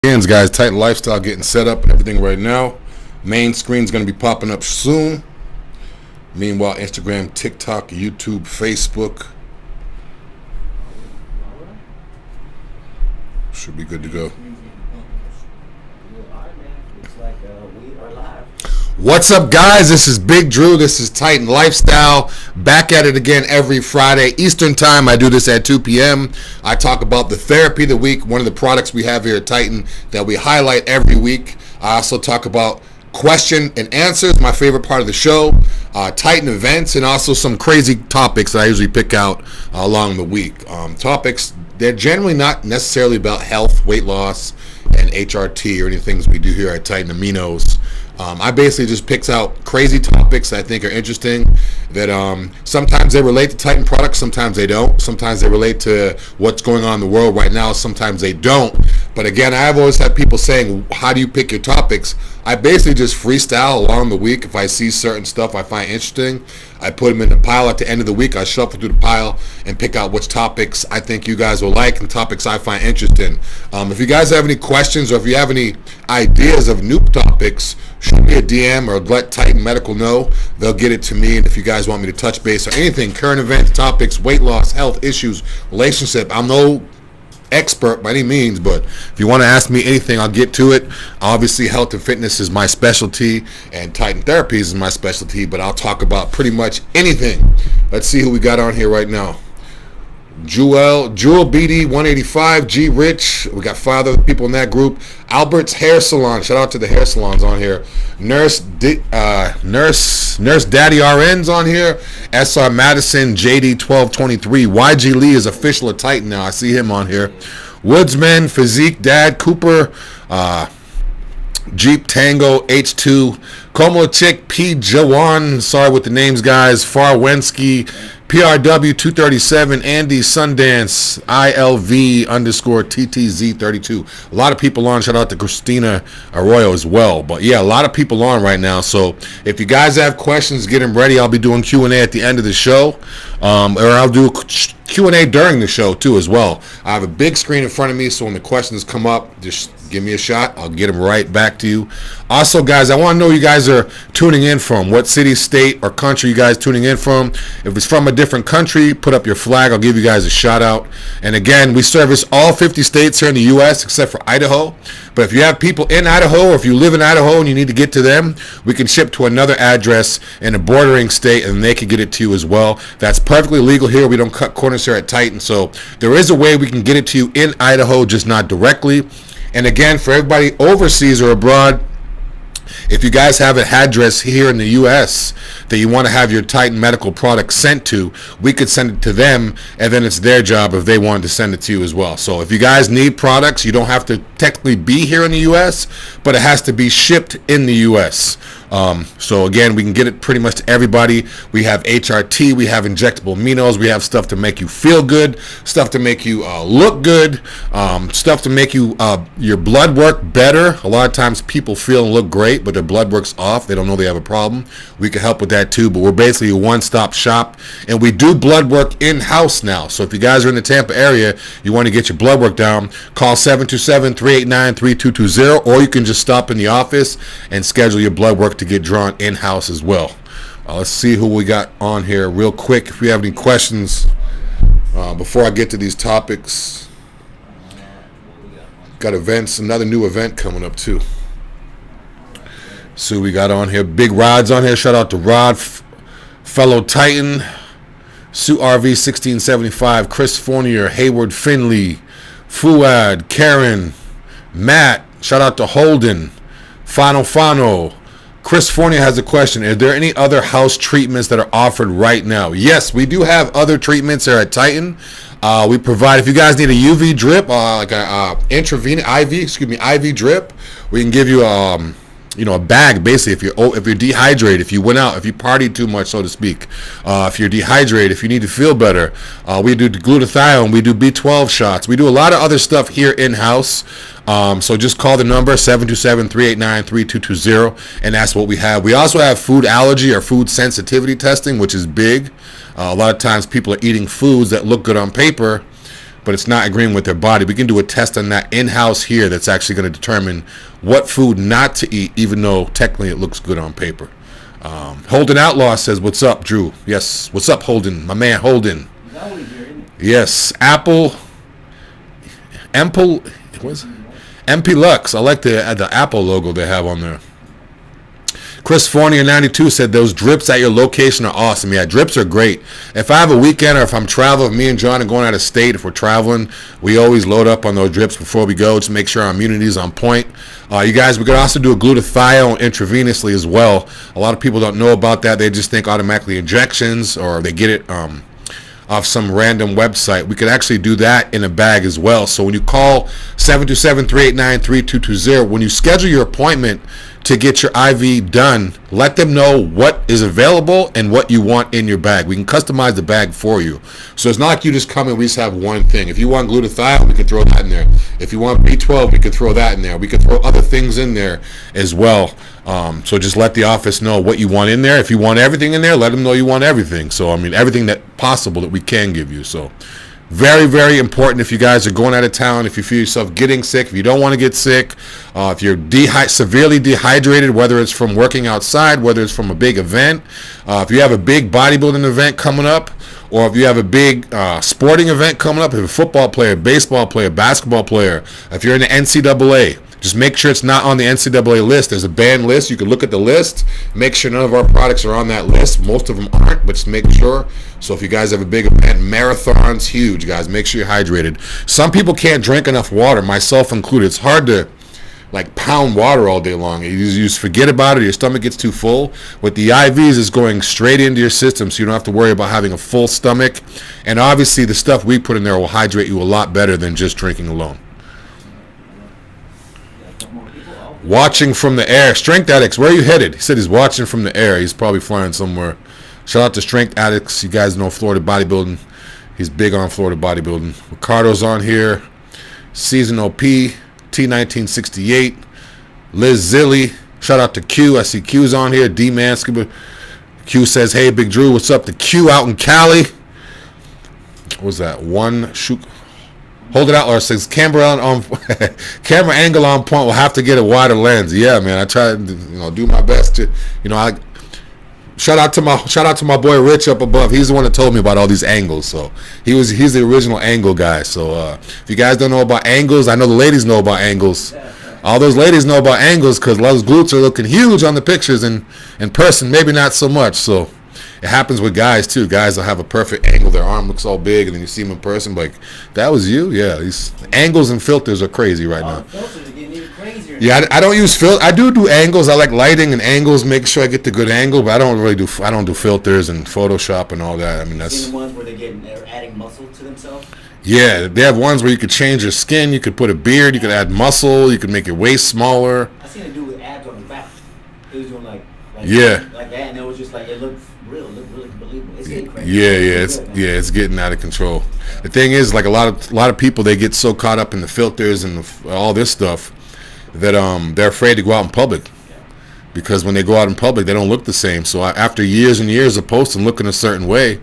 Hands, guys. Titan Lifestyle getting set up and everything right now. Main screen's going to be popping up soon. Meanwhile, Instagram, TikTok, YouTube, Facebook should be good to go. What's up, guys? This is Big Dru. This is Titan Lifestyle. Back at it again every Friday Eastern Time. I do this at 2 p.m. I talk about the therapy of the week, one of the products we have here at Titan that we highlight every week. I also talk about question and answers, my favorite part of the show, Titan events, and also some crazy topics that I usually pick out along the week. Topics, they're generally not necessarily about health, weight loss, and HRT or any things we do here at Titan Aminos. I basically just picks out crazy topics that I think are interesting, that sometimes they relate to Titan products, sometimes they don't. Sometimes they relate to what's going on in the world right now, sometimes they don't. But again, I've always had people saying, how do you pick your topics? I basically just freestyle along the week. If I see certain stuff I find interesting, I put them in the pile at the end of the week. I shuffle through the pile and pick out which topics I think you guys will like and topics I find interesting. If you guys have any questions or if you have any ideas of new topics, shoot me a DM or let Titan Medical know. They'll get it to me. And if you guys want me to touch base or anything, current events, topics, weight loss, health issues, relationship, I'm no expert by any means, but if you want to ask me anything, I'll get to it. Obviously, health and fitness is my specialty, and Titan Therapies is my specialty, but I'll talk about pretty much anything. Let's see who we got on here right now. Jewel BD 185, G Rich. We got 5 other people in that group. Albert's Hair Salon. Shout out to the hair salons on here. Nurse Daddy RN's on here. SR Madison, JD 1223. YG Lee is official of Titan now. I see him on here. Woodsman, Physique Dad, Cooper, Jeep Tango H2, Como Chick, P Jawan. Sorry with the names, guys. Farwensky, PRW 237, Andy Sundance, ILV _ TTZ 32. A lot of people on. Shout out to Christina Arroyo as well. But yeah, a lot of people on right now. So if you guys have questions, get them ready. I'll be doing Q&A at the end of the show. Or I'll do Q&A during the show too as well. I have a big screen in front of me, so when the questions come up, just give me a shot. I'll get them right back to you. Also, guys, I want to know where you guys are tuning in from. What city, state, or country you guys tuning in from. If it's from a different country, put up your flag. I'll give you guys a shout out. And again, we service all 50 states here in the U.S. except for Idaho. But if you have people in Idaho or if you live in Idaho and you need to get to them, we can ship to another address in a bordering state and they can get it to you as well. That's perfectly legal here. We don't cut corners here at Titan. So there is a way we can get it to you in Idaho, just not directly. And again, for everybody overseas or abroad, if you guys have an address here in the U.S. that you want to have your Titan medical product sent to, we could send it to them, and then it's their job if they wanted to send it to you as well. So if you guys need products, you don't have to technically be here in the U.S., but it has to be shipped in the U.S. So again, we can get it pretty much to everybody. We have HRT, we have injectable aminos, we have stuff to make you feel good, stuff to make you look good, stuff to make you your blood work better. A lot of times people feel and look great, but their blood work's off. They don't know they have a problem. We can help with that too, but we're basically a one-stop shop, and we do blood work in-house now. So if you guys are in the Tampa area, you want to get your blood work down, call 727-389-3220, or you can just stop in the office and schedule your blood work to get drawn in-house as well. Let's see who we got on here real quick. If you have any questions before I get to these topics. Got events, another new event coming up too. So we got on here, Big Rod's on here. Shout out to Rod, fellow Titan, Sue RV 1675, Chris Fournier, Hayward Finley, Fuad, Karen, Matt. Shout out to Holden, Fano. Chris Fournier has a question. Are there any other house treatments that are offered right now? Yes, we do have other treatments here at Titan. We provide, if you guys need a UV drip, like a intravenous IV drip, we can give you a bag basically if you're dehydrated, if you went out, if you partied too much, so to speak, if you're dehydrated, if you need to feel better. We do glutathione, we do B12 shots, we do a lot of other stuff here in-house. So just call the number 727-389-3220 and that's what we have. We also have food allergy or food sensitivity testing, which is big. A lot of times people are eating foods that look good on paper but it's not agreeing with their body. We can do a test on that in-house here that's actually going to determine what food not to eat, even though technically it looks good on paper. Holden Outlaw says, what's up, Drew? Yes, what's up, Holden? My man, Holden. Yes, MP Lux. I like the Apple logo they have on there. Chris Fournier 92 said those drips at your location are awesome. Yeah, drips are great. If I have a weekend or if I'm traveling, me and John are going out of state, if we're traveling, we always load up on those drips before we go to make sure our immunity is on point. You guys, we could also do a glutathione intravenously as well. A lot of people don't know about that. They just think automatically injections, or they get it off some random website. We could actually do that in a bag as well. So when you call 727-389-3220, when you schedule your appointment to get your IV done, let them know what is available and what you want in your bag. We can customize the bag for you. So it's not like you just come and we just have one thing. If you want glutathione, we can throw that in there. If you want B12, we can throw that in there. We can throw other things in there as well. So just let the office know what you want in there. If you want everything in there, let them know you want everything. So, I mean, everything that possible that we can give you. So very, very important if you guys are going out of town, if you feel yourself getting sick, if you don't want to get sick, if you're severely dehydrated, whether it's from working outside, whether it's from a big event, if you have a big bodybuilding event coming up, or if you have a big sporting event coming up, if you're a football player, baseball player, basketball player, if you're in the NCAA, just make sure it's not on the NCAA list. There's a banned list. You can look at the list. Make sure none of our products are on that list. Most of them aren't, but just make sure. So if you guys have a big event, marathons, huge, guys, make sure you're hydrated. Some people can't drink enough water, myself included. It's hard to pound water all day long. You just forget about it. Your stomach gets too full. With the IVs, it's going straight into your system, so you don't have to worry about having a full stomach. And obviously, the stuff we put in there will hydrate you a lot better than just drinking alone. Watching from the air. Strength Addicts, where are you headed? He said he's watching from the air. He's probably flying somewhere. Shout out to Strength Addicts. You guys know Florida bodybuilding. He's big on Florida bodybuilding. Ricardo's on here. Season OP. T1968. Liz Zilly. Shout out to Q. I see Q's on here. D-Man. Q says, hey, Big Dru, what's up? The Q out in Cali. What was that? One shoot. Hold it out, or says camera on camera angle on point. We'll have to get a wider lens. Yeah, man. I try to do my best to I shout out to my boy Rich up above. He's the one that told me about all these angles. So he's the original angle guy. So if you guys don't know about angles, I know the ladies know about angles. All those ladies know about angles because those glutes are looking huge on the pictures, and in person maybe not so much. So it happens with guys too. Guys will have a perfect angle. Their arm looks all big, and then you see them in person, like, that was you? Yeah, these angles and filters are crazy right now. Filters are getting even crazier. Yeah, I don't use filters. I do angles. I like lighting and angles, make sure I get the good angle, but I don't do filters and Photoshop and all that. I mean, that's... Seen the ones where they're adding muscle to themselves? Yeah, they have ones where you could change your skin. You could put a beard. You could add muscle. You could make your waist smaller. I seen it do with abs on the back. It was doing like yeah, like that, and it was just like, it looked real, it looked really believable. It's getting crazy. Yeah, it's getting out of control. The thing is, like, a lot of people, they get so caught up in the filters and all this stuff that they're afraid to go out in public, because when they go out in public, they don't look the same. So after years and years of posting looking a certain way,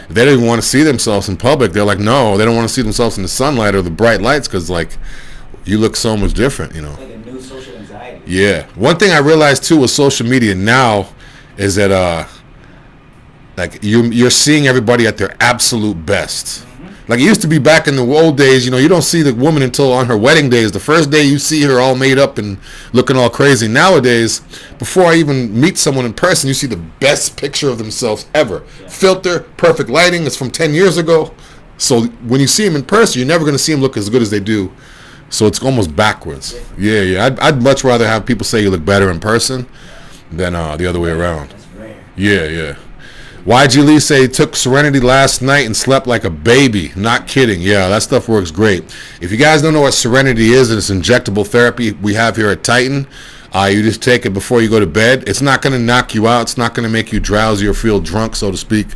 they don't even want to see themselves in public. They're like, no, they don't want to see themselves in the sunlight or the bright lights, because, like, you look so much different, It's like a new social anxiety. Yeah. One thing I realized too with social media now is that like you're seeing everybody at their absolute best. Like it used to be back in the old days, you don't see the woman until on her wedding day. Is the first day you see her all made up and looking all crazy. Nowadays, before I even meet someone in person, you see the best picture of themselves ever. Yeah. Filter, perfect lighting. It's from 10 years ago. So when you see them in person, you're never going to see them look as good as they do. So it's almost backwards. Yeah. I'd much rather have people say you look better in person than the other way around. That's rare. Yeah. YG Lee say he took Serenity last night and slept like a baby. Not kidding. Yeah, that stuff works great. If you guys don't know what Serenity is, it's injectable therapy we have here at Titan. You just take it before you go to bed. It's not going to knock you out. It's not going to make you drowsy or feel drunk, so to speak.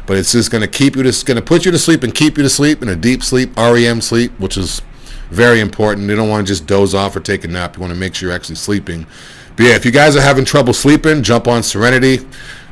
But it's just going to keep you. It's going to put you to sleep and keep you to sleep in a deep sleep, REM sleep, which is very important. They don't want to just doze off or take a nap. You want to make sure you're actually sleeping. But yeah, if you guys are having trouble sleeping, jump on Serenity.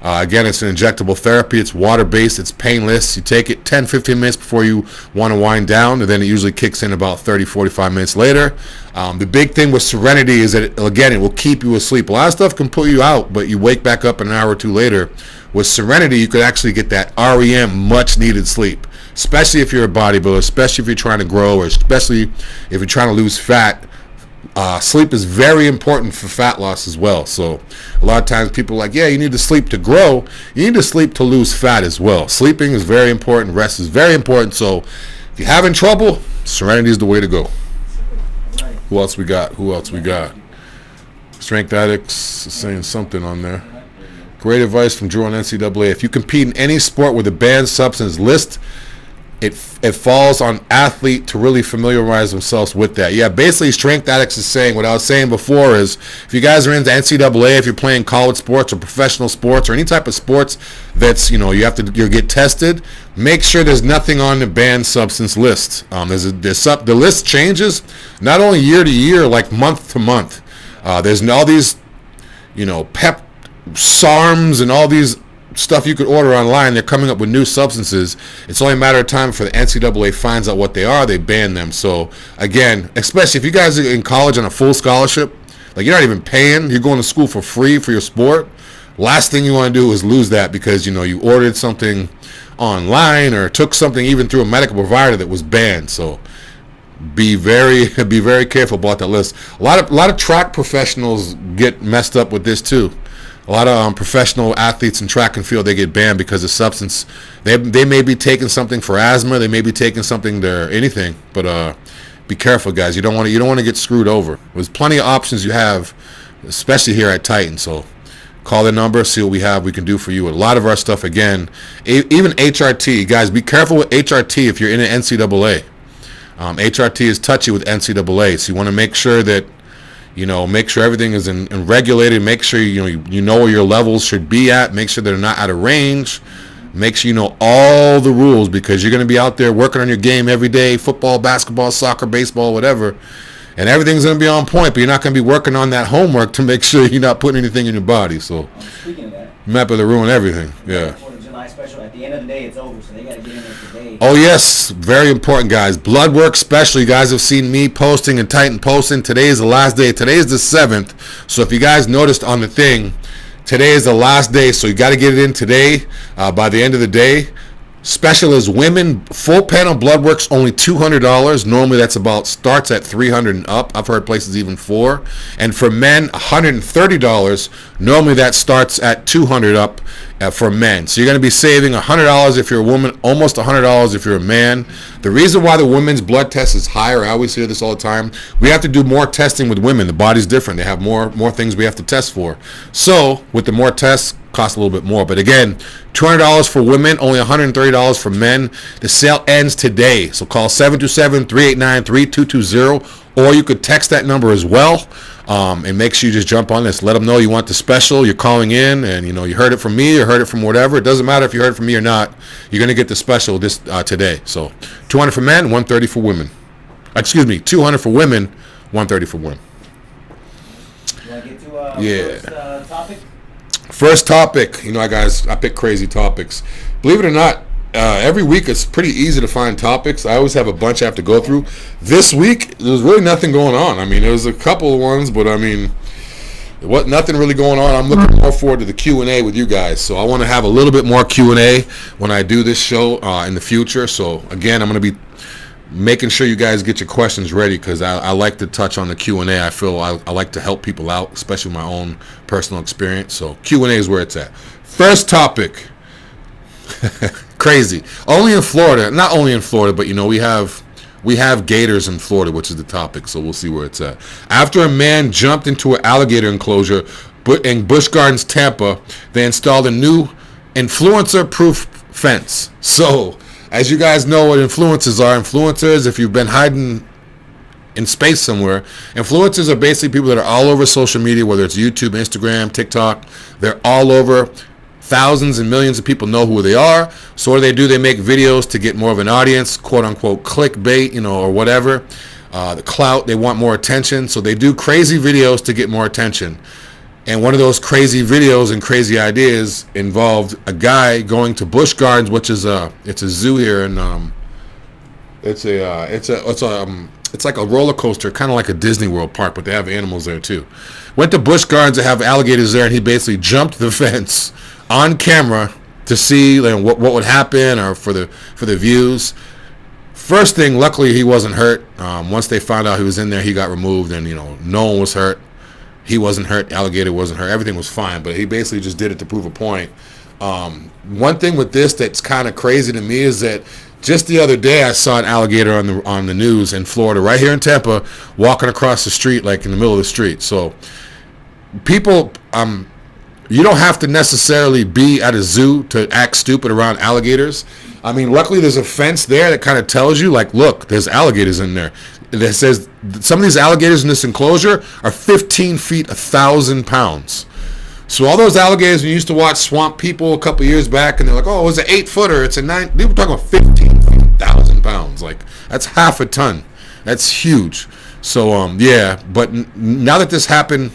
Again, it's an injectable therapy. It's water-based. It's painless. You take it 10-15 minutes before you want to wind down, and then it usually kicks in about 30-45 minutes later. The big thing with Serenity is that, it will keep you asleep. A lot of stuff can put you out, but you wake back up an hour or two later. With Serenity, you could actually get that REM, much-needed sleep, especially if you're a bodybuilder, especially if you're trying to grow, or especially if you're trying to lose fat. Sleep is very important for fat loss as well. So a lot of times people are like, yeah, you need to sleep to grow. You need to sleep to lose fat as well. Sleeping is very important. Rest is very important. So if you're having trouble, Serenity is the way to go. Who else we got? Strength Addicts is saying something on there. Great advice from Drew on NCAA. If you compete in any sport with a banned substance list, it falls on athlete to really familiarize themselves with that. Yeah, basically Strength Addicts is saying what I was saying before is, if you guys are into NCAA, if you're playing college sports or professional sports or any type of sports that's, you get tested, make sure there's nothing on the banned substance list. The list changes not only year to year, like month to month. There's all these, pep SARMs and all these stuff you could order online. They're coming up with new substances. It's only a matter of time before the NCAA finds out what they are. They ban them. So again, especially if you guys are in college on a full scholarship, like you're not even paying, you're going to school for free for your sport. Last thing you want to do is lose that because you ordered something online or took something even through a medical provider that was banned. So be very careful about that list. A lot of track professionals get messed up with this too. A lot of professional athletes in track and field, they get banned because of substance. They may be taking something for asthma. They may be taking something there, anything. But be careful, guys. You don't want to get screwed over. There's plenty of options you have, especially here at Titan. So call the number, see what we can do for you. A lot of our stuff, again, even HRT. Guys, be careful with HRT if you're in an NCAA. HRT is touchy with NCAA, so you want to make sure that make sure everything is in regulated. Make sure you know where your levels should be at. Make sure they're not out of range. Make sure you know all the rules, because you're going to be out there working on your game every day, football, basketball, soccer, baseball, whatever, and everything's going to be on point, but you're not going to be working on that homework to make sure you're not putting anything in your body. So speaking of that, map to ruin everything. Yeah. For the July special, at the end of the day, it's over, so they got to get in there today. Oh yes, very important, guys. Blood work special. You guys have seen me posting and Titan posting. Today is the last day. Today is the 7th. So if you guys noticed on the thing, today is the last day. So you got to get it in today by the end of the day. Special is women. Full panel blood work's only $200. Normally that starts at $300 and up. I've heard places even $400. And for men, $130. Normally that starts at $200 up for men. So you're going to be saving $100 if you're a woman, almost $100 if you're a man. The reason why the women's blood test is higher, I always hear this all the time, we have to do more testing with women. The body's different. They have more things we have to test for. So with the more tests, costs a little bit more. But again, $200 for women, only $130 for men. The sale ends today. So call 727-389-3220, or you could text that number as well. And make sure you just jump on this. Let them know you want the special. You're calling in, and you heard it from me or heard it from whatever. It doesn't matter if you heard it from me or not. You're going to get the special this today. So $200 for men, $130 for women. Excuse me, $200 for women, $130 for women. You want to get to first topic? First topic. Guys, I pick crazy topics. Believe it or not, every week it's pretty easy to find topics. I always have a bunch I have to go through. This week, there's really nothing going on. There was a couple of ones, but nothing really going on. I'm looking more forward to the Q&A with you guys. So I want to have a little bit more Q&A when I do this show in the future. So again, I'm going to be making sure you guys get your questions ready, because I like to touch on the Q&A. I feel I like to help people out, especially my own personal experience. So Q&A is where it's at. First topic. Crazy. Only in Florida. Not only in Florida, but we have gators in Florida, which is the topic. So we'll see where it's at. After a man jumped into an alligator enclosure in Busch Gardens, Tampa, they installed a new influencer-proof fence. So as you guys know what influencers are, if you've been hiding in space somewhere, influencers are basically people that are all over social media, whether it's YouTube, Instagram, TikTok. They're all over. Thousands and millions of people know who they are. So what do? They make videos to get more of an audience, quote unquote clickbait, or whatever. The clout, they want more attention. So they do crazy videos to get more attention. And one of those crazy videos and crazy ideas involved a guy going to Busch Gardens, which is it's a zoo here, and it's like a roller coaster, kind of like a Disney World park, but they have animals there too. Went to Busch Gardens to have alligators there, and he basically jumped the fence on camera to see what would happen or for the views. First thing, luckily he wasn't hurt. Once they found out he was in there, he got removed, and no one was hurt. He wasn't hurt. Alligator wasn't hurt. Everything was fine. But he basically just did it to prove a point. One thing with this that's kind of crazy to me is that just the other day I saw an alligator on the news in Florida, right here in Tampa, walking across the street, like in the middle of the street. So people, you don't have to necessarily be at a zoo to act stupid around alligators. I mean, luckily there's a fence there that kind of tells you, like, look, there's alligators in there. That says some of these alligators in this enclosure are 15 feet, 1,000 pounds. So all those alligators, we used to watch Swamp People a couple years back, and they're like, oh, it was an 8-footer. It's a 9. They were talking about 15 feet, 1,000 pounds. Like, that's half a ton. That's huge. So, yeah. But now that this happened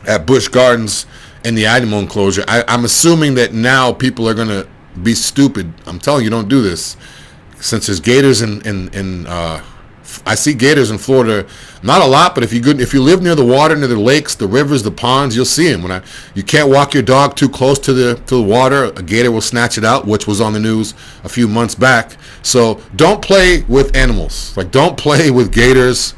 at Busch Gardens in the animal enclosure, I'm assuming that now people are going to be stupid. I'm telling you, don't do this. Since there's gators I see gators in Florida, not a lot, but if you live near the water, near the lakes, the rivers, the ponds, you'll see them. You can't walk your dog too close to the water, a gator will snatch it out, which was on the news a few months back. So don't play with animals. Like, don't play with gators.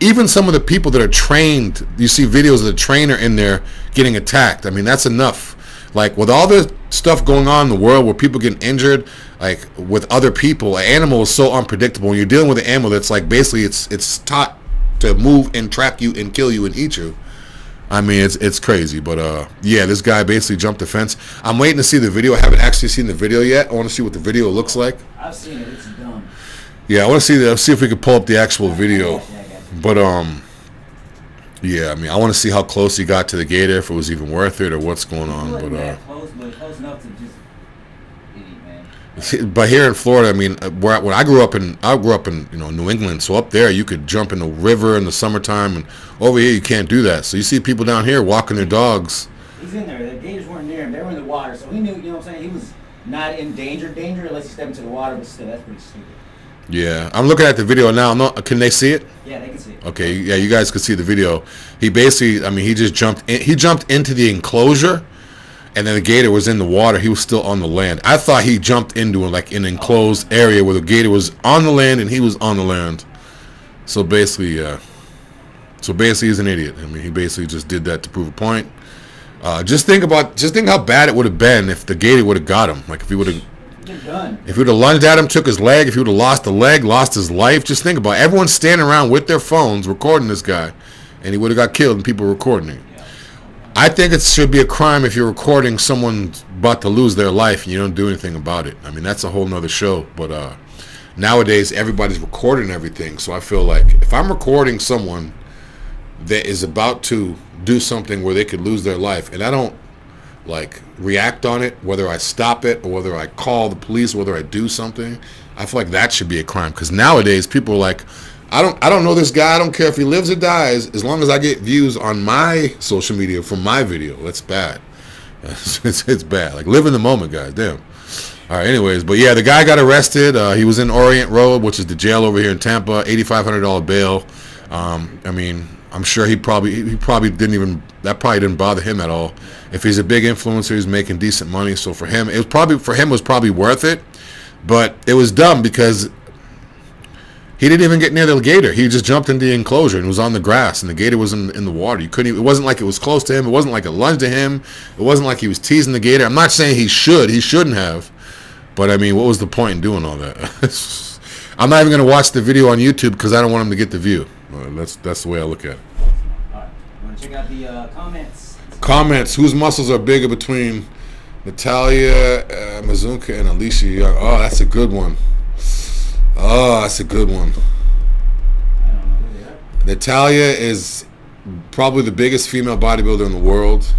Even some of the people that are trained, you see videos of the trainer in there getting attacked. I mean, that's enough. Like, with all the stuff going on in the world where people get injured, like with other people, an animal is so unpredictable. When you're dealing with an animal that's like basically it's taught to move and track you and kill you and eat you. I mean, it's crazy. But yeah, this guy basically jumped the fence. I'm waiting to see the video. I haven't actually seen the video yet. I want to see what the video looks like. I've seen it. It's dumb. Yeah, I want to see that. See if we can pull up the actual video. But yeah, I mean, I want to see how close he got to the gator, if it was even worth it or what's going on. But close enough to just but here in Florida, I mean, when I grew up in New England, so up there you could jump in the river in the summertime, and over here you can't do that. So you see people down here walking their dogs. He's in there. The gators weren't near him. They were in the water, so he knew. You know what I'm saying? He was not in danger unless he stepped into the water. But still, that's pretty stupid. Yeah, I'm looking at the video now. Can they see it? Yeah, they can see it. Okay, yeah, you guys can see the video. He basically, I mean, he just jumped in. He jumped into the enclosure, and then the gator was in the water. He was still on the land. I thought he jumped into like an enclosed area where the gator was on the land and he was on the land. So basically, he's an idiot. I mean, he basically just did that to prove a point. Just think how bad it would have been if the gator would have got him. Like if he would have. If he would have lunged at him, took his leg, if he would have lost a leg, lost his life, just think about it. Everyone's standing around with their phones recording this guy, and he would have got killed and people recording it. I think it should be a crime if you're recording someone about to lose their life and you don't do anything about it. I mean, that's a whole nother show. But nowadays, everybody's recording everything. So I feel like if I'm recording someone that is about to do something where they could lose their life, and I don't like react on it, whether I stop it or whether I call the police, whether I do something, I feel like that should be a crime. Because nowadays people are like, I don't know this guy, I don't care if he lives or dies, as long as I get views on my social media from my video. That's bad. It's bad. Like, live in the moment, guys. Damn. All right, anyways, but yeah, the guy got arrested. He was in Orient Road, which is the jail over here in Tampa, $8,500 bail. I mean, I'm sure he probably didn't even, that probably didn't bother him at all. If he's a big influencer, he's making decent money. So for him, was probably worth it. But it was dumb because he didn't even get near the gator. He just jumped into the enclosure and was on the grass, and the gator was in the water. You couldn't even, it wasn't like it was close to him. It wasn't like it lunged to him. It wasn't like he was teasing the gator. I'm not saying he shouldn't have. But I mean, what was the point in doing all that? I'm not even going to watch the video on YouTube because I don't want him to get the view. That's the way I look at it. All right. You want to check out the comments? Comments. Whose muscles are bigger between Natalia Mazunka and Alicia Young? Oh, that's a good one. Oh, that's a good one. I don't know who they are. Natalia is probably the biggest female bodybuilder in the world.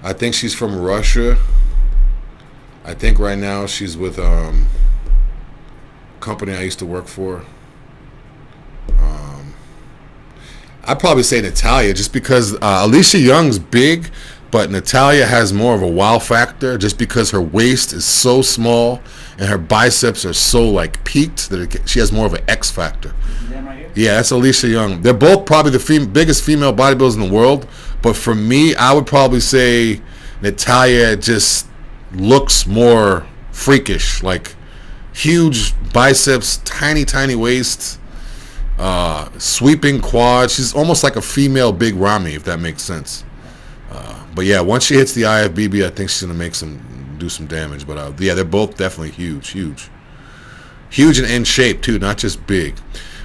I think she's from Russia. I think right now she's with a company I used to work for. I'd probably say Natalia, just because Alicia Young's big, but Natalia has more of a wow factor just because her waist is so small and her biceps are so like peaked that she has more of an X factor. Them right here? Yeah, that's Alicia Young. They're both probably the biggest female bodybuilders in the world, but for me, I would probably say Natalia just looks more freakish, like huge biceps, tiny waist, sweeping quad. She's almost like a female Big Ramy, if that makes sense. But yeah, once she hits the IFBB, I think she's gonna do some damage. But yeah, they're both definitely huge and in shape too, not just big.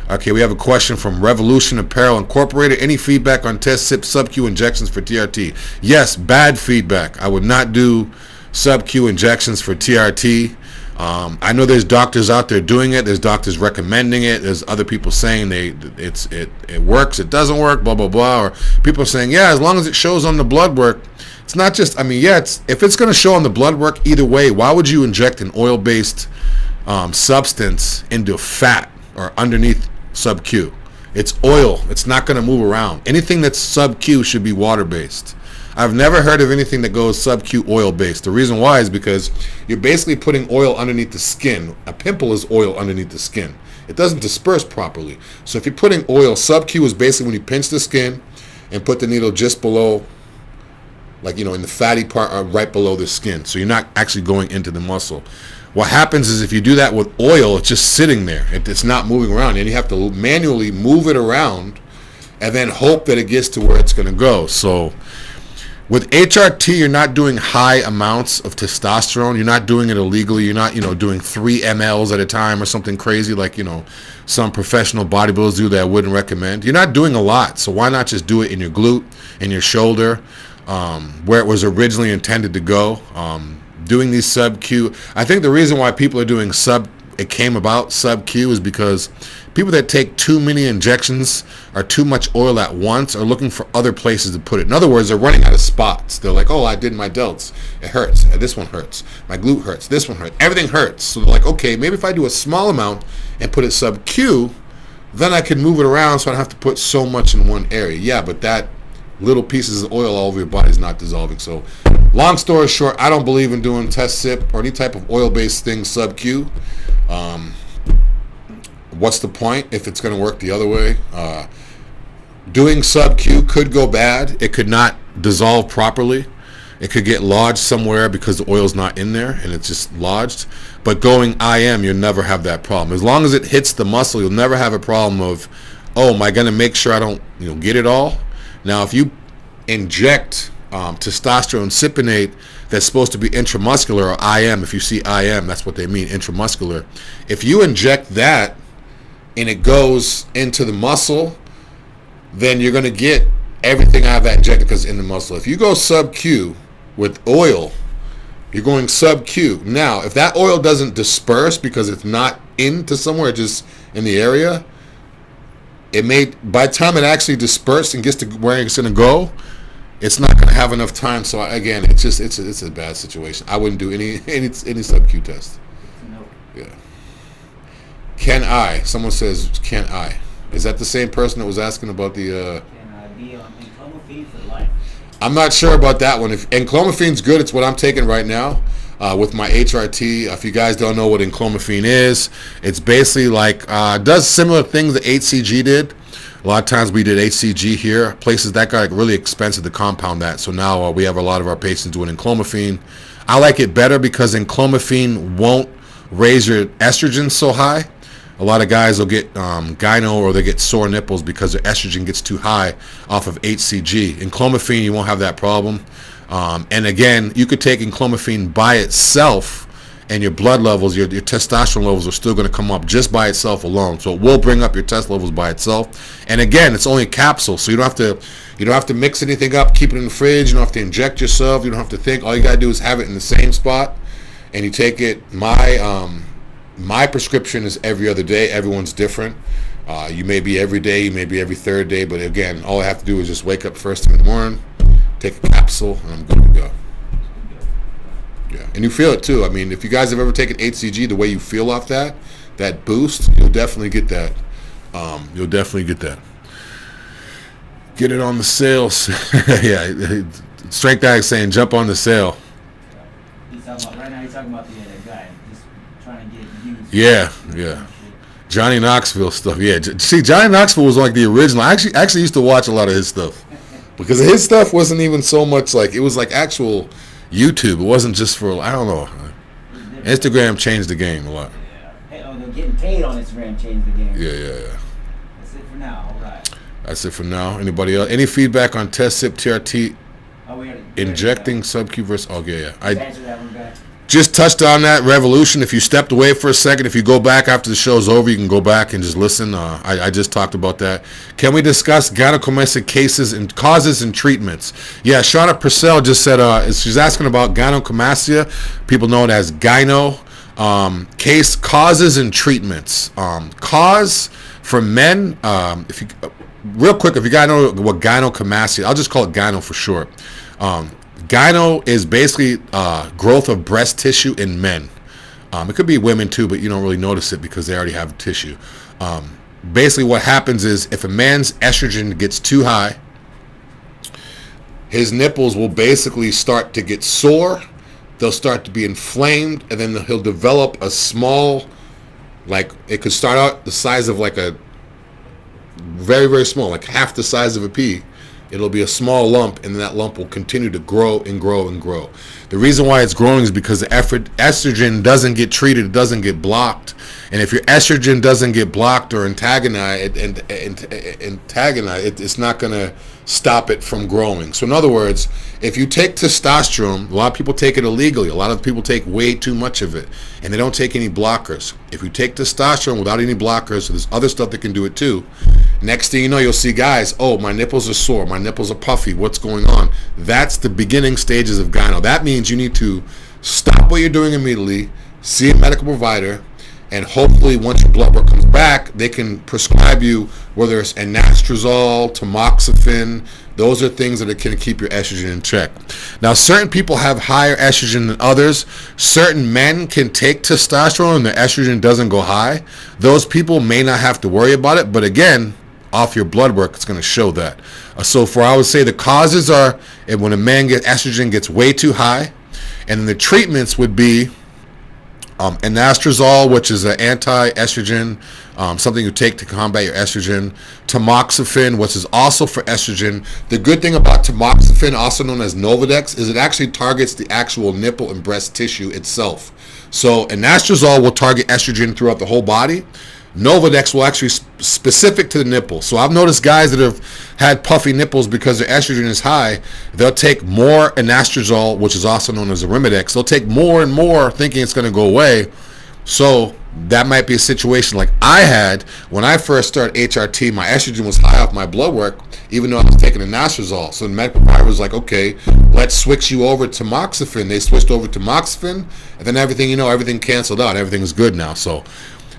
Okay, we have a question from Revolution Apparel Incorporated. Any feedback on test sip sub-Q injections for TRT? Yes, bad feedback. I would not do sub-Q injections for TRT. I know there's doctors out there doing it. There's doctors recommending it. There's other people saying it works, it doesn't work, blah, blah, blah. Or people are saying, yeah, as long as it shows on the blood work. It's not just, if it's going to show on the blood work, either way, why would you inject an oil-based substance into fat or underneath sub-Q? It's oil. It's not going to move around. Anything that's sub-Q should be water-based. I've never heard of anything that goes sub-Q oil-based. The reason why is because you're basically putting oil underneath the skin. A pimple is oil underneath the skin. It doesn't disperse properly. So if you're putting oil, sub-Q is basically when you pinch the skin and put the needle just below, like, in the fatty part or right below the skin. So you're not actually going into the muscle. What happens is if you do that with oil, it's just sitting there. It's not moving around. And you have to manually move it around and then hope that it gets to where it's going to go. So with HRT, you're not doing high amounts of testosterone. You're not doing it illegally. You're not, doing 3 mLs at a time or something crazy like, some professional bodybuilders do that I wouldn't recommend. You're not doing a lot, so why not just do it in your glute, in your shoulder, where it was originally intended to go. Doing these sub-Q, I think the reason why people are doing it came about sub-Q is because people that take too many injections or too much oil at once are looking for other places to put it. In other words, they're running out of spots. They're like, oh, I did my delts. It hurts. This one hurts. My glute hurts. This one hurts. Everything hurts. So they're like, okay, maybe if I do a small amount and put it sub-Q, then I can move it around so I don't have to put so much in one area. Yeah, but that little pieces of oil all over your body is not dissolving. So long story short, I don't believe in doing test sip or any type of oil-based thing sub-Q. What's the point if it's going to work the other way? Doing sub-Q could go bad. It could not dissolve properly. It could get lodged somewhere because the oil's not in there and it's just lodged. But going IM, you'll never have that problem. As long as it hits the muscle, you'll never have a problem of, oh, am I going to make sure I don't get it all? Now, if you inject testosterone cypionate that's supposed to be intramuscular, or IM, if you see IM, that's what they mean, intramuscular. If you inject that and it goes into the muscle, then you're going to get everything out of that injected because it's in the muscle. If you go sub-Q with oil, you're going sub-Q. Now, if that oil doesn't disperse because it's not into somewhere, just in the area, by the time it actually disperses and gets to where it's going to go, it's not going to have enough time. So again, it's a bad situation. I wouldn't do any sub-Q test. No. Yeah. Someone says, can I? Is that the same person that was asking about the... Can I be on enclomafene for life? I'm not sure about that one. If enclomafene's good, it's what I'm taking right now with my HRT. If you guys don't know what enclomafene is, it's basically like, does similar things that HCG did. A lot of times we did HCG here. Places that got really expensive to compound that. So now we have a lot of our patients doing enclomafene. I like it better because enclomafene won't raise your estrogen so high. A lot of guys will get gyno or they get sore nipples because their estrogen gets too high off of HCG. Enclomafene, you won't have that problem. And again, you could take enclomafene by itself and your blood levels, your testosterone levels are still going to come up just by itself alone. So it will bring up your test levels by itself. And again, it's only a capsule, so you don't have to mix anything up, keep it in the fridge. You don't have to inject yourself. You don't have to think. All you got to do is have it in the same spot, and you take it. My prescription is every other day. Everyone's different. You may be every day, you may be every third day, but again, all I have to do is just wake up first thing in the morning, take a capsule, and I'm good to go. Yeah, and you feel it too. I mean, if you guys have ever taken HCG, the way you feel off that boost, you'll definitely get that. Get it on the sales. Yeah, Strength Addict saying jump on the sale. He's talking about, right now he's talking about the guy just trying to get views. Yeah. Johnny Knoxville stuff. Yeah, see, Johnny Knoxville was like the original. I actually used to watch a lot of his stuff because his stuff wasn't even so much like, it was like actual YouTube. It wasn't just for, I don't know. Instagram changed the game a lot. Yeah. Hey, they're getting paid on Instagram changed the game. Yeah. That's it for now. All right. That's it for now. Anybody else? Any feedback on test sip TRT injecting sub-Q versus? Oh yeah. I answer that one back. just touched on that Revolution. If you stepped away for a second, if you go back after the show's over, you can go back and just listen. I just talked about that. Can we discuss gynecomastia cases and causes and treatments? Yeah, Shauna Purcell just said she's asking about gynecomastia. People know it as gyno. Case causes and treatments. Cause for men. If you real quick, if you guys know what gynecomastia, I'll just call it gyno for short. Gyno is basically growth of breast tissue in men. It could be women too, but you don't really notice it because they already have tissue. Basically what happens is if a man's estrogen gets too high, his nipples will basically start to get sore. They'll start to be inflamed, and then he'll develop a small, like it could start out the size of like a very, very small, like half the size of a pea. It'll be a small lump, and then that lump will continue to grow and grow and grow. The reason why it's growing is because the estrogen doesn't get treated, it doesn't get blocked. And if your estrogen doesn't get blocked or antagonized, it's not going to stop it from growing. So in other words, if you take testosterone, a lot of people take it illegally. A lot of people take way too much of it, and they don't take any blockers. If you take testosterone without any blockers, so there's other stuff that can do it too. Next thing you know, you'll see guys, oh, my nipples are sore, my nipples are puffy, what's going on? That's the beginning stages of gyno. That means you need to stop what you're doing immediately, see a medical provider, and hopefully once your blood work comes back, they can prescribe you whether it's anastrozole, tamoxifen. Those are things that can keep your estrogen in check. Now, certain people have higher estrogen than others. Certain men can take testosterone and their estrogen doesn't go high. Those people may not have to worry about it, but again, off your blood work, it's going to show that. I would say the causes are when a man estrogen gets way too high, and the treatments would be anastrozole, which is an anti-estrogen, something you take to combat your estrogen. Tamoxifen, which is also for estrogen. The good thing about tamoxifen, also known as Novadex, is it actually targets the actual nipple and breast tissue itself. So anastrozole will target estrogen throughout the whole body. Novadex will actually specific to the nipple. So I've noticed guys that have had puffy nipples because their estrogen is high, they'll take more anastrozole, which is also known as Arimidex. They'll take more and more thinking it's going to go away. So that might be a situation like I had when I first started HRT. My estrogen was high off my blood work, even though I was taking anastrozole. So the medical provider was like, okay, let's switch you over to tamoxifen. They switched over to tamoxifen, and then everything canceled out. Everything's good now. So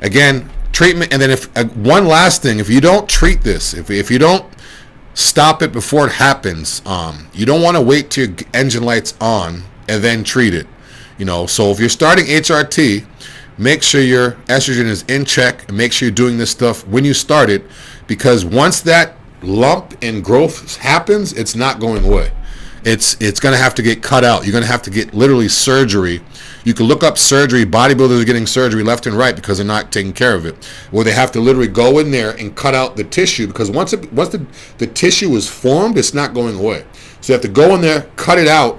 again, treatment. And then if one last thing, if you don't treat this, if you don't stop it before it happens, you don't want to wait till your engine light's on and then treat it. So if you're starting HRT, make sure your estrogen is in check and make sure you're doing this stuff when you start it, because once that lump and growth happens, it's not going away. It's going to have to get cut out. You're going to have to get literally surgery. You can look up surgery. Bodybuilders are getting surgery left and right because they're not taking care of it. Where they have to literally go in there and cut out the tissue, because once the tissue is formed, it's not going away. So you have to go in there, cut it out,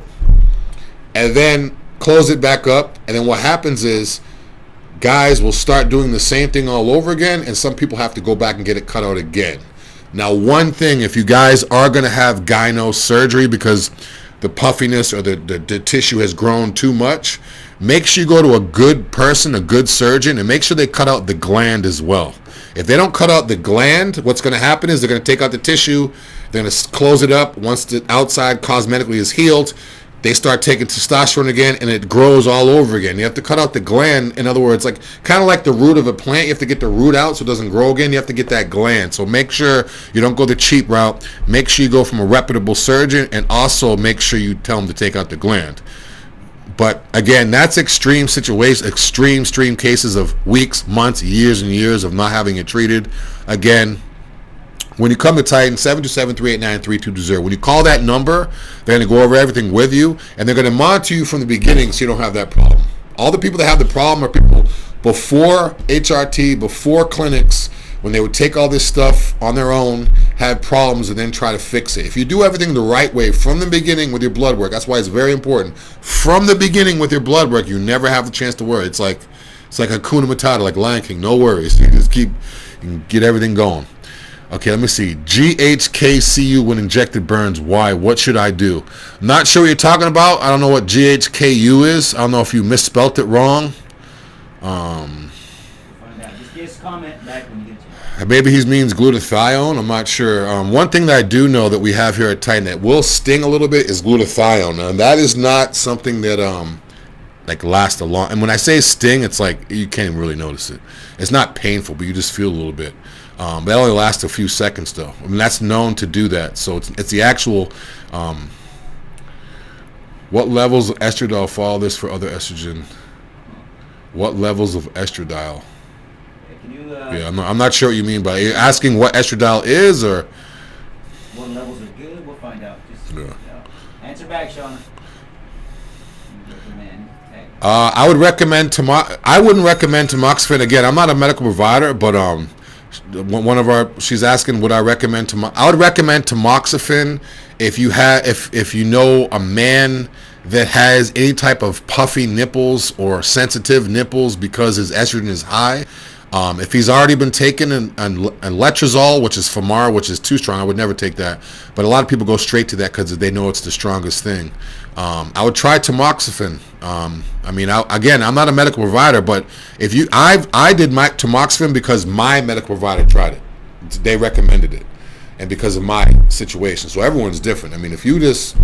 and then close it back up. And then what happens is guys will start doing the same thing all over again, and some people have to go back and get it cut out again. Now, one thing, if you guys are going to have gyno surgery because the puffiness or the tissue has grown too much, make sure you go to a good person, a good surgeon, and make sure they cut out the gland as well. If they don't cut out the gland, what's going to happen is they're going to take out the tissue, they're going to close it up. Once the outside cosmetically is healed, they start taking testosterone again, and it grows all over again. You have to cut out the gland. In other words, like kind of like the root of a plant, you have to get the root out so it doesn't grow again. You have to get that gland. So make sure you don't go the cheap route. Make sure you go from a reputable surgeon, and also make sure you tell them to take out the gland. But again, that's extreme situation, extreme cases of weeks, months, years and years of not having it treated. Again, When you come to Titan, 727-389-3220. When you call that number, they're going to go over everything with you, and they're going to monitor you from the beginning so you don't have that problem. All the people that have the problem are people before HRT, before clinics, when they would take all this stuff on their own, have problems, and then try to fix it. If you do everything the right way from the beginning with your blood work, that's why it's very important. From the beginning with your blood work, you never have the chance to worry. It's like Hakuna Matata, like Lion King. No worries. You just you can get everything going. Okay, let me see. GHKCU when injected burns. Why? What should I do? Not sure what you're talking about. I don't know what GHKU is. I don't know if you misspelt it wrong. Just give us a comment back when you get to it. Maybe he means glutathione. I'm not sure. One thing that I do know that we have here at Titan that will sting a little bit is glutathione. And that is not something that like lasts a long. And when I say sting, it's like you can't even really notice it. It's not painful, but you just feel a little bit. That only lasts a few seconds, though. I mean, that's known to do that. So it's the actual. What levels of estradiol follow this for other estrogen? What levels of estradiol? Can you, yeah, I'm not sure what you mean by. Are you asking what estradiol is, or? What levels are good? We'll find out. Just answer back, Sean. I would recommend I wouldn't recommend tamoxifen again. I'm not a medical provider, but one of our, she's asking, would I recommend I would recommend tamoxifen if you know a man that has any type of puffy nipples or sensitive nipples because his estrogen is high. If he's already been taking an letrozole, which is Femara, which is too strong, I would never take that. But a lot of people go straight to that because they know it's the strongest thing. I would try tamoxifen. I mean, again, I'm not a medical provider, but I did my tamoxifen because my medical provider tried it. They recommended it, and because of my situation. So everyone's different. I mean, if you just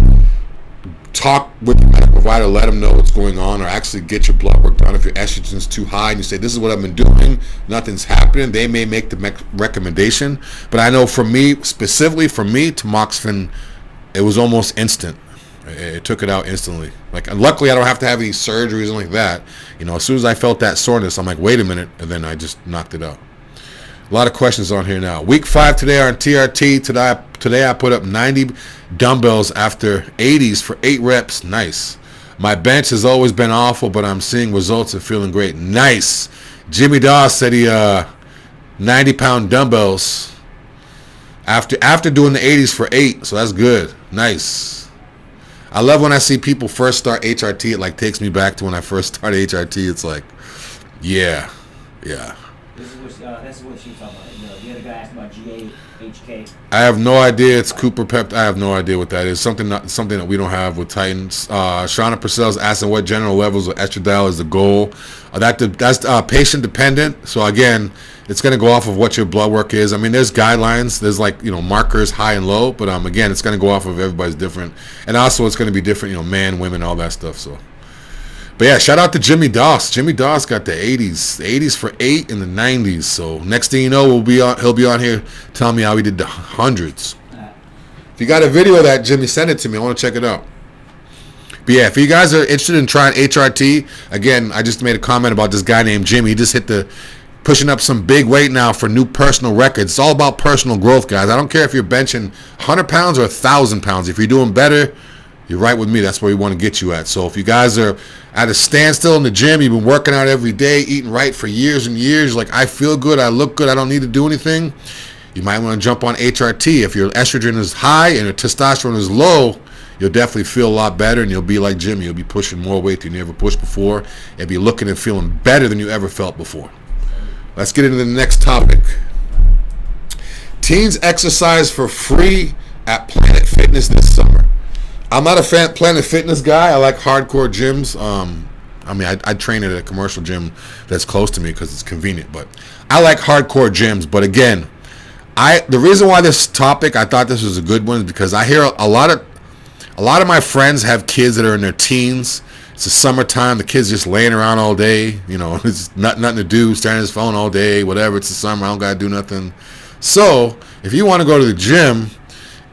talk with the medical provider, let them know what's going on, or actually get your blood work done. If your estrogen's too high and you say, this is what I've been doing, nothing's happening, they may make the recommendation. But I know for me, specifically for me, tamoxifen, it was almost instant. It took it out instantly. Like, and luckily I don't have to have any surgeries and like that. You know, as soon as I felt that soreness, I'm like, wait a minute, and then I just knocked it out. A lot of questions on here now. Week 5 today on TRT. Today I put up 90 dumbbells after 80s for 8 reps. Nice. My bench has always been awful, but I'm seeing results and feeling great. Nice. Jimmy Dawes said he 90-pound dumbbells after doing the 80s for 8, so that's good. Nice. I love when I see people first start HRT. It like takes me back to when I first started HRT. It's like, yeah. That's what she was talking about. The other guy asked about GAHK. I have no idea. It's Cooper Pep. I have no idea what that is. Something that we don't have with Titans. Shauna Purcell's asking what general levels of estradiol is the goal. That's patient dependent. So again, it's going to go off of what your blood work is. I mean, there's guidelines. There's markers high and low. But again, it's going to go off of everybody's different. And also it's going to be different. Man, women, all that stuff. So. But yeah, shout out to Jimmy Dawes. Jimmy Dawes got the 80s for 8 in the 90s. So next thing you know, he'll be on here telling me how he did the hundreds. If you got a video of that, Jimmy, send it to me. I want to check it out. But yeah, if you guys are interested in trying HRT, again, I just made a comment about this guy named Jimmy. He just pushing up some big weight now for new personal records. It's all about personal growth, guys. I don't care if you're benching 100 pounds or 1,000 pounds. If you're doing better, you're right with me. That's where we want to get you at. So if you guys are at a standstill in the gym, you've been working out every day, eating right for years and years, like I feel good, I look good, I don't need to do anything, you might want to jump on HRT. If your estrogen is high and your testosterone is low, you'll definitely feel a lot better, and you'll be like Jimmy. You'll be pushing more weight than you ever pushed before, and be looking and feeling better than you ever felt before. Let's get into the next topic. Teens exercise for free at Planet Fitness this summer. I'm not a Planet Fitness guy. I like hardcore gyms. I train at a commercial gym that's close to me because it's convenient. But I like hardcore gyms. But again, the reason why this topic, I thought this was a good one, is because I hear a lot of my friends have kids that are in their teens. It's the summertime. The kids just laying around all day. It's nothing to do, staring at his phone all day, whatever. It's the summer. I don't got to do nothing. So if you want to go to the gym,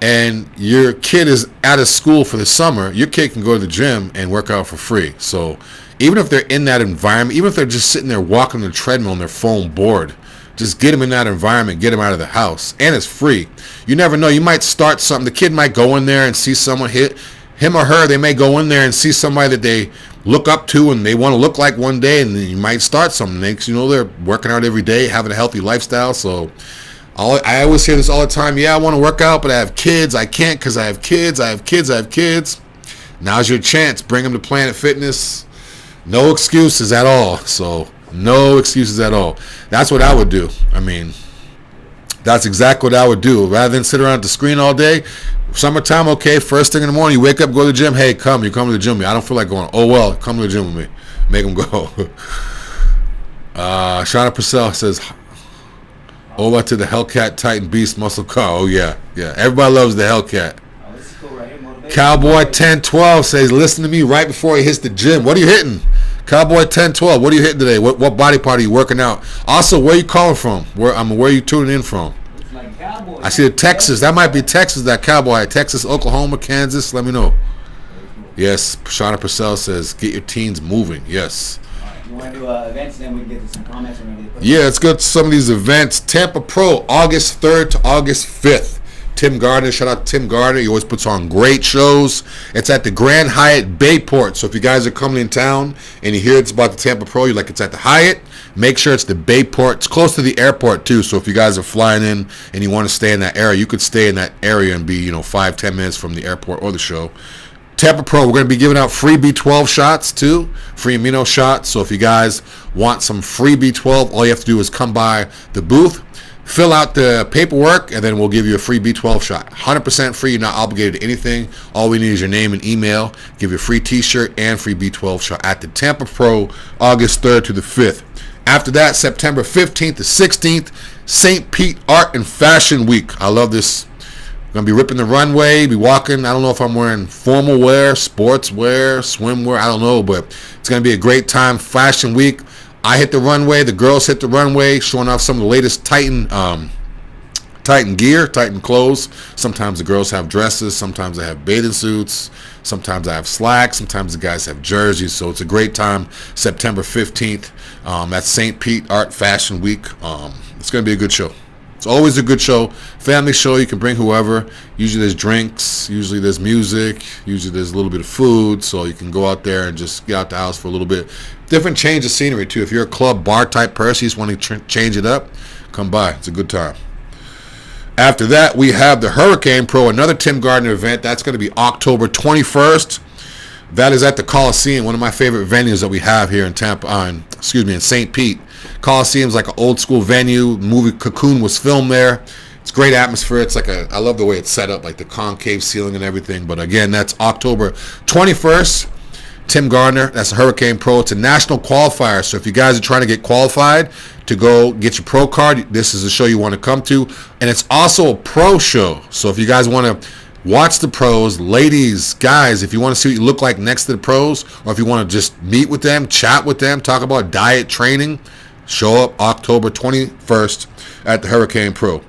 and your kid is out of school for the summer, your kid can go to the gym and work out for free. So even if they're in that environment, even if they're just sitting there walking the treadmill on their phone bored, just get them in that environment, get them out of the house. And it's free. You never know. You might start something. The kid might go in there and see someone hit him or her. They may go in there and see somebody that they look up to and they want to look like one day, and then you might start something. Next, you know, they're working out every day, having a healthy lifestyle. So I always hear this all the time. Yeah, I want to work out, but I have kids. I can't because I have kids. I have kids. Now's your chance. Bring them to Planet Fitness. No excuses at all. So no excuses at all. That's what I would do. I mean, that's exactly what I would do. Rather than sit around at the screen all day, summertime, okay, first thing in the morning, you wake up, go to the gym. Hey, you come to the gym with me. I don't feel like going. Oh, well, come to the gym with me. Make them go. Shauna Purcell says, over to the Hellcat Titan Beast Muscle Car. Oh, yeah. Everybody loves the Hellcat. Oh, this is cool right here. Motivation. Cowboy 1012 says, listen to me right before he hits the gym. What are you hitting? Cowboy 1012, what are you hitting today? What body part are you working out? Also, where are you calling from? Where are you tuning in from? It's like Cowboy. I see the Texas. That might be Texas, that Cowboy. Texas, Oklahoma, Kansas. Let me know. Yes, Shauna Purcell says, get your teens moving. Yes. You want to do events, then we can get to some comments. Yeah, let's go to some of these events. Tampa Pro, August 3rd to August 5th. Tim Gardner, shout out to Tim Gardner. He always puts on great shows. It's at the Grand Hyatt Bayport. So if you guys are coming in town and you hear it's about the Tampa Pro, you're like, it's at the Hyatt, make sure it's the Bayport. It's close to the airport too. So if you guys are flying in and you want to stay in that area, you could stay in that area and be, 5-10 minutes from the airport or the show. Tampa Pro, we're going to be giving out free B12 shots too, free amino shots. So if you guys want some free B12, all you have to do is come by the booth, fill out the paperwork, and then we'll give you a free B12 shot. 100% free. You're not obligated to anything. All we need is your name and email. Give you a free T-shirt and free B12 shot at the Tampa Pro, August 3rd to the 5th. After that, September 15th to 16th, St. Pete Art and Fashion Week. I love this. I'm going to be ripping the runway, be walking. I don't know if I'm wearing formal wear, sports wear, swimwear. I don't know, but it's going to be a great time. Fashion Week. I hit the runway. The girls hit the runway, showing off some of the latest Titan gear, Titan clothes. Sometimes the girls have dresses. Sometimes they have bathing suits. Sometimes I have slacks. Sometimes the guys have jerseys. So it's a great time. September 15th. That's St. Pete Art Fashion Week. It's going to be a good show. It's always a good show. Family show. You can bring whoever. Usually there's drinks. Usually there's music. Usually there's a little bit of food. So you can go out there and just get out the house for a little bit. Different change of scenery too. If you're a club bar type person, you just want to change it up, come by. It's a good time. After that, we have the Hurricane Pro, another Tim Gardner event. That's going to be October 21st. That is at the Coliseum, one of my favorite venues that we have here in Tampa, in St. Pete. Coliseum's like an old school venue. The movie Cocoon was filmed there. It's great atmosphere. It's like I love the way it's set up, like the concave ceiling and everything. But again, that's October 21st. Tim Gardner, that's a Hurricane Pro. It's a national qualifier. So if you guys are trying to get qualified to go get your pro card, this is a show you want to come to. And it's also a pro show. So if you guys want to watch the pros, ladies, guys, if you want to see what you look like next to the pros, or if you want to just meet with them, chat with them, talk about diet training, show up October 21st at the Hurricane Pro.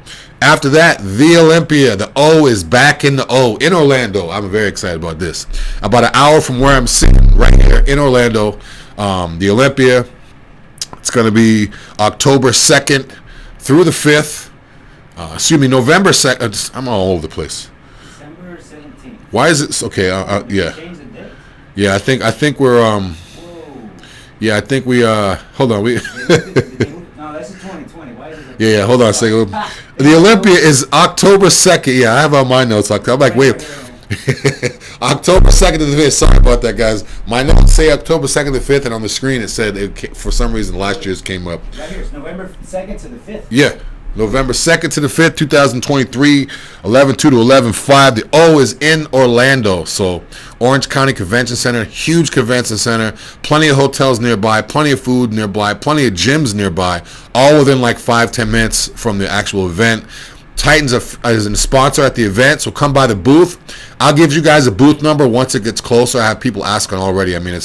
After that, the Olympia. The O is back in the O in Orlando. I'm very excited about this. About an hour from where I'm sitting right here in Orlando, the Olympia. It's going to be October 2nd through the 5th. November 2nd. I'm all over the place. December 17th. Why is it okay? Yeah. Change the date. Yeah, I think we're Whoa. Yeah, I think we hold on. We No, that's a 2020. Why is it? Yeah, hold on a second. The Olympia is October 2nd. Yeah, I have on my notes. I'm like, wait. October 2nd to the 5th. Sorry about that, guys. My notes say October 2nd to the 5th, and on the screen it said, for some reason, last year's came up. Right here, it's November 2nd to the 5th. Yeah, November 2nd to the 5th, 2023, 11/2 to 11/5. The O is in Orlando. So Orange County Convention Center, huge convention center, plenty of hotels nearby, plenty of food nearby, plenty of gyms nearby, all within like 5-10 minutes from the actual event. Titans is a sponsor at the event, so come by the booth. I'll give you guys a booth number once it gets closer. I have people asking already. I mean,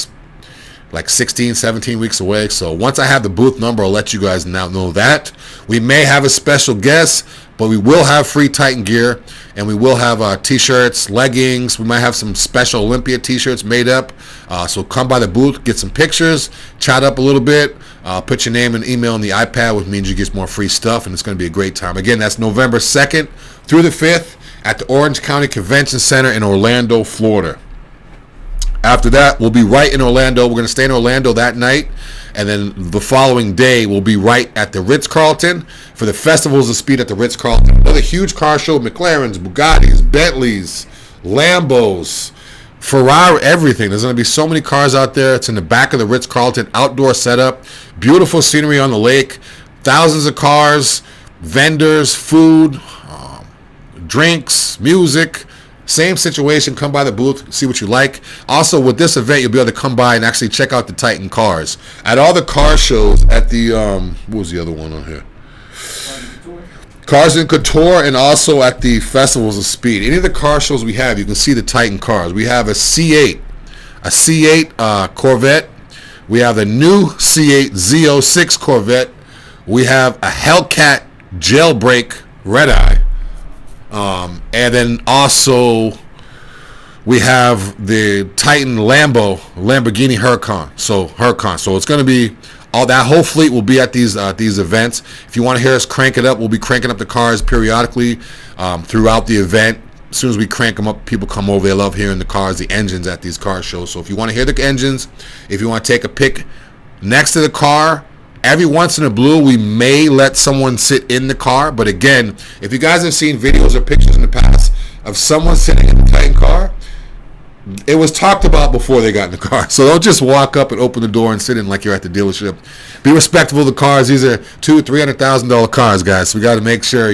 like 16, 17 weeks away. So once I have the booth number, I'll let you guys now know that. We may have a special guest, but we will have free Titan gear, and we will have t-shirts, leggings. We might have some special Olympia t-shirts made up. So come by the booth, get some pictures, chat up a little bit, put your name and email on the iPad, which means you get more free stuff, and it's going to be a great time. Again, that's November 2nd through the 5th at the Orange County Convention Center in Orlando, Florida. After that, we'll be right in Orlando. We're going to stay in Orlando that night, and then the following day, we'll be right at the Ritz-Carlton for the Festivals of Speed at the Ritz-Carlton. Another huge car show, McLarens, Bugattis, Bentleys, Lambos, Ferrari, everything. There's going to be so many cars out there. It's in the back of the Ritz-Carlton, outdoor setup, beautiful scenery on the lake, thousands of cars, vendors, food, drinks, music. Same situation. Come by the booth, see what you like. Also, with this event, you'll be able to come by and actually check out the Titan cars. At all the car shows at the, what was the other one on here? Cars and Couture, and also at the Festivals of Speed. Any of the car shows we have, you can see the Titan cars. We have a C8 Corvette. We have a new C8 Z06 Corvette. We have a Hellcat Jailbreak Red Eye. And then also we have the Titan Lamborghini Huracan. So it's going to be all that whole fleet will be at these events. If you want to hear us crank it up, we'll be cranking up the cars periodically throughout the event. As soon as we crank them up, people come over. They love hearing the cars, the engines at these car shows. So if you want to hear the engines, if you want to take a pic next to the car, every once in a blue, we may let someone sit in the car. But again, if you guys have seen videos or pictures in the past of someone sitting in the Titan car, it was talked about before they got in the car. So don't just walk up and open the door and sit in like you're at the dealership. Be respectful of the cars. These are $200,000-$300,000 cars, guys. So we got to make sure,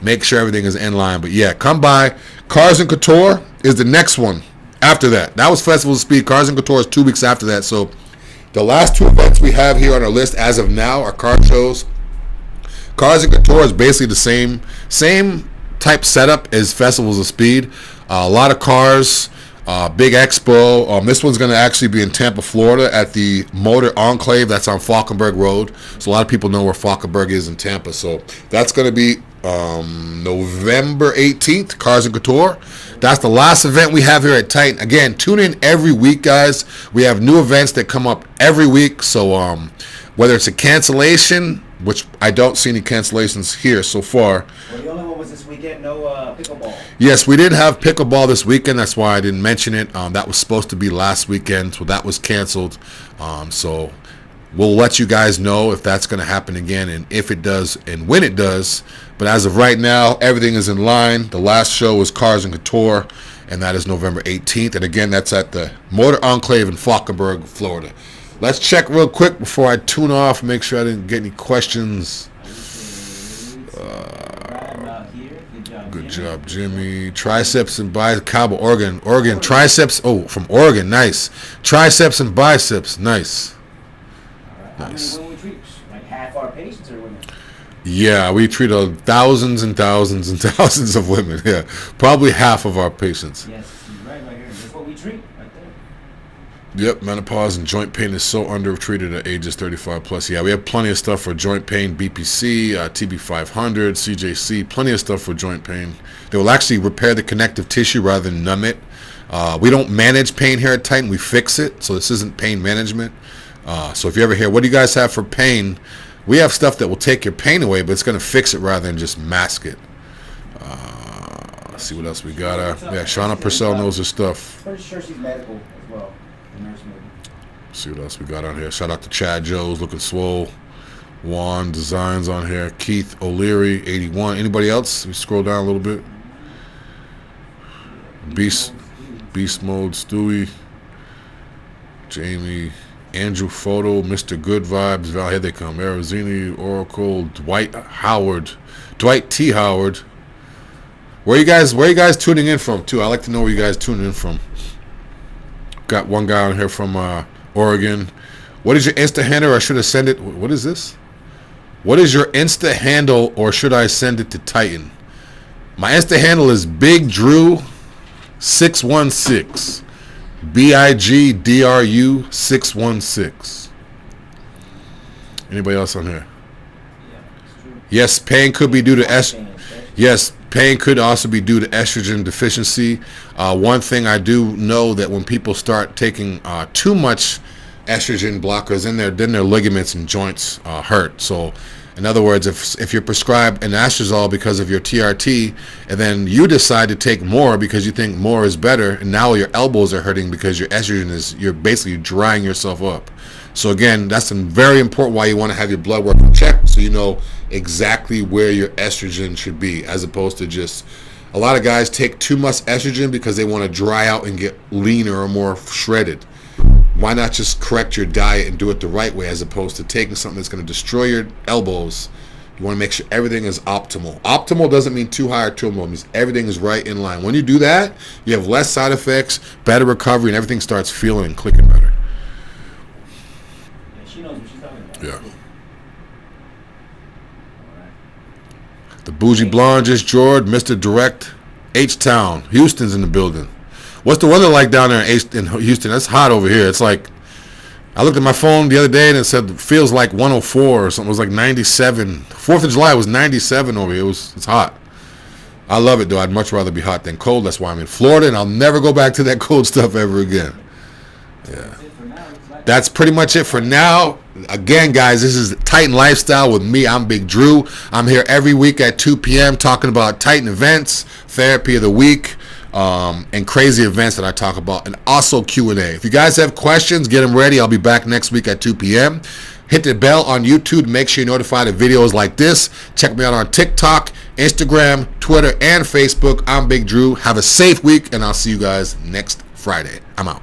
make sure everything is in line. But yeah, come by. Cars and Couture is the next one after that. That was Festival of Speed. Cars and Couture is 2 weeks after that. So the last two events we have here on our list as of now are car shows. Cars and Couture is basically the same type setup as Festivals of Speed. A lot of cars, big expo. This one's going to actually be in Tampa, Florida at the Motor Enclave. That's on Falkenburg Road. So a lot of people know where Falkenburg is in Tampa. So that's going to be November 18th, Cars and Couture. That's the last event we have here at Titan. Again, tune in every week, guys. We have new events that come up every week. So whether it's a cancellation, which I don't see any cancellations here so far. Well, the only one was this weekend, no pickleball. Yes, we did have pickleball this weekend. That's why I didn't mention it. That was supposed to be last weekend, so that was canceled. So we'll let you guys know if that's going to happen again, and if it does, and when it does. But as of right now, everything is in line. The last show was Cars and Couture, and that is November 18th. And again, that's at the Motor Enclave in Falkenburg, Florida. Let's check real quick before I tune off, make sure I didn't get any questions. Good job, Jimmy. Triceps and biceps. Cabo, Oregon. Triceps. Oh, from Oregon. Nice. Triceps and biceps. Nice. Nice. How many women we treat? Like half our patients are women. Yeah, we treat thousands and thousands and thousands of women. Yeah, probably half of our patients. Yes, you're right here. That's what we treat right there. Yep, menopause and joint pain is so undertreated at ages 35 plus. Yeah, we have plenty of stuff for joint pain, BPC, TB500, CJC, plenty of stuff for joint pain. They will actually repair the connective tissue rather than numb it. We don't manage pain here at Titan, we fix it, so this isn't pain management. So if you ever hear, what do you guys have for pain? We have stuff that will take your pain away, but it's going to fix it rather than just mask it. Let's see what else we got. Yeah, Shauna Purcell knows her stuff. Pretty sure she's medical as well. The nurse maybe. See what else we got on here. Shout out to Chad Joes, looking swole. Juan Designs on here. Keith O'Leary, 81. Anybody else? We scroll down a little bit. Beast Mode, Stewie. Jamie. Andrew Photo, Mr. Good Vibes, Val, here they come. Arizini, Oracle, Dwight T. Howard. Where you guys tuning in from too? I like to know where you guys tuning in from. Got one guy on here from Oregon. What is your Insta handle, or should I send it? What is this? What is your Insta handle, or should I send it to Titan? My Insta handle is Big Dru 616. BIGDRU 616. Anybody else on here? Yeah, it's true. Yes, pain could be due to Pain, Yes, pain could also be due to estrogen deficiency. One thing I do know that when people start taking too much estrogen blockers in there, then their ligaments and joints hurt. So, in other words, if you're prescribed an anastrozole because of your TRT, and then you decide to take more because you think more is better, and now your elbows are hurting because your estrogen you're basically drying yourself up. So again, that's very important why you want to have your blood work checked so you know exactly where your estrogen should be, as opposed to just a lot of guys take too much estrogen because they want to dry out and get leaner or more shredded. Why not just correct your diet and do it the right way, as opposed to taking something that's going to destroy your elbows? You want to make sure everything is optimal. Optimal doesn't mean too high or too low. It means everything is right in line. When you do that, you have less side effects, better recovery, and everything starts feeling and clicking better. She knows what she's talking about. Yeah. Alright. The Bougie Blonde just joined. Mr. Direct, H-Town. Houston's in the building. What's the weather like down there in Houston? It's hot over here. It's like, I looked at my phone the other day and it said it feels like 104 or something. It was like 97. 4th of July was 97 over here. It's hot. I love it though. I'd much rather be hot than cold. That's why I'm in Florida, and I'll never go back to that cold stuff ever again. Yeah. That's pretty much it for now. Again, guys, this is Titan Lifestyle with me. I'm Big Dru. I'm here every week at 2 p.m. talking about Titan events, therapy of the week, and crazy events that I talk about, and also Q&A. If you guys have questions, get them ready. I'll be back next week at 2 p.m. Hit the bell on YouTube to make sure you're notified of videos like this. Check me out on TikTok, Instagram, Twitter, and Facebook. I'm Big Dru. Have a safe week, and I'll see you guys next Friday. I'm out.